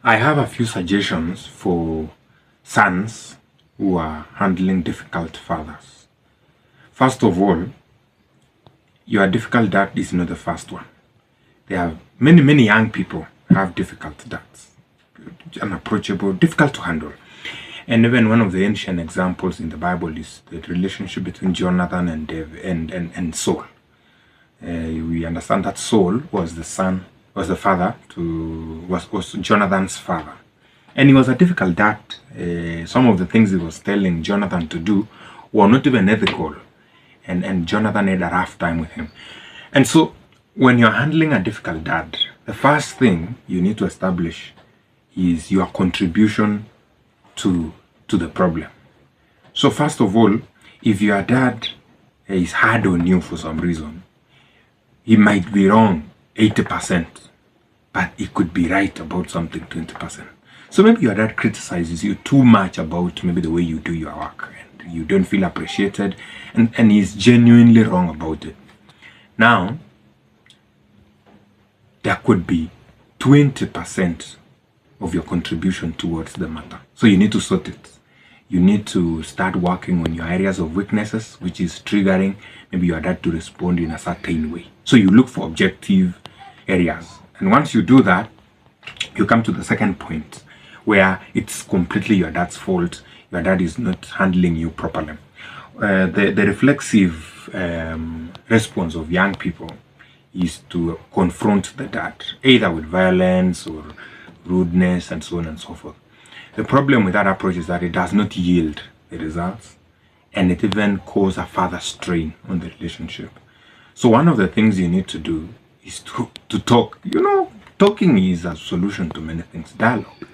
I have a few suggestions for sons who are handling difficult fathers. First of all, your difficult dad is not the first one. There are many young people have difficult dads, unapproachable, difficult to handle. And even one of the ancient examples in the Bible is the relationship between Jonathan and David and Saul. We understand that Saul was was Jonathan's father, and he was a difficult dad. Some of the things he was telling Jonathan to do were not even ethical, and Jonathan had a rough time with him. And so, when you're handling a difficult dad, the first thing you need to establish is your contribution to the problem. So first of all, if your dad is hard on you for some reason, he might be wrong 80%, but he could be right about something 20%. So maybe your dad criticizes you too much about maybe the way you do your work, and you don't feel appreciated, and he's genuinely wrong about it. Now, there could be 20% of your contribution towards the matter. So you need to sort it. You need to start working on your areas of weaknesses, which is triggering maybe your dad to respond in a certain way. So you look for objective areas. And once you do that, you come to the second point, where it's completely your dad's fault. Your dad is not handling you properly. The reflexive response of young people is to confront the dad, either with violence or rudeness and so on and so forth. The problem with that approach is that it does not yield the results, and it even causes a further strain on the relationship. So one of the things you need to do is to talk. Talking is a solution to many things, dialogue.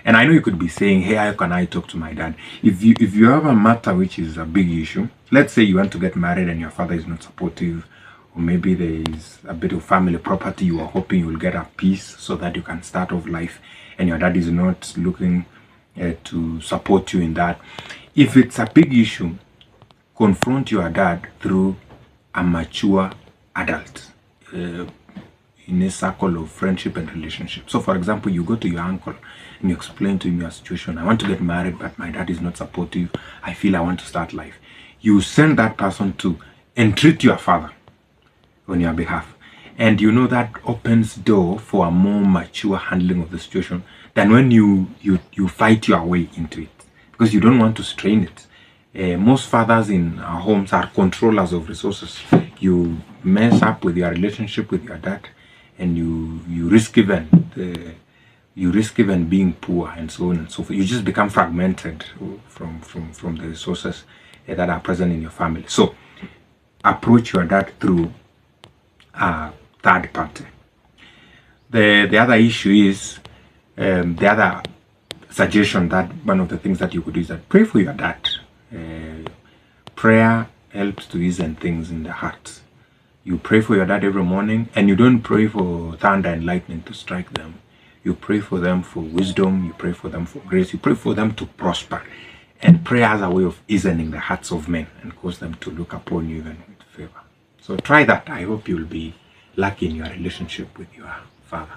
And I know you could be saying, hey, how can I talk to my dad? If you have a matter which is a big issue, let's say you want to get married and your father is not supportive, or maybe there is a bit of family property you are hoping you will get a piece so that you can start off life, and your dad is not looking to support you in that. If it's a big issue, confront your dad through a mature adult in a circle of friendship and relationship. So for example, you go to your uncle and you explain to him your situation. I want to get married, but my dad is not supportive. I feel I want to start life. You send that person to entreat your father on your behalf. And that opens door for a more mature handling of the situation than when you fight your way into it, because you don't want to strain it. Most fathers in our homes are controllers of resources. You mess up with your relationship with your dad, and you risk even being poor and so on and so forth. You just become fragmented from the resources that are present in your family. So approach your dad through a third party. The other issue is the other suggestion, that one of the things that you could do is that pray for your dad. Prayer helps to ease things in the heart. You pray for your dad every morning, and you don't pray for thunder and lightning to strike them. You pray for them for wisdom, you pray for them for grace, you pray for them to prosper. And prayer has a way of easing the hearts of men and cause them to look upon you even with favor. So try that. I hope you'll be lucky in your relationship with your father.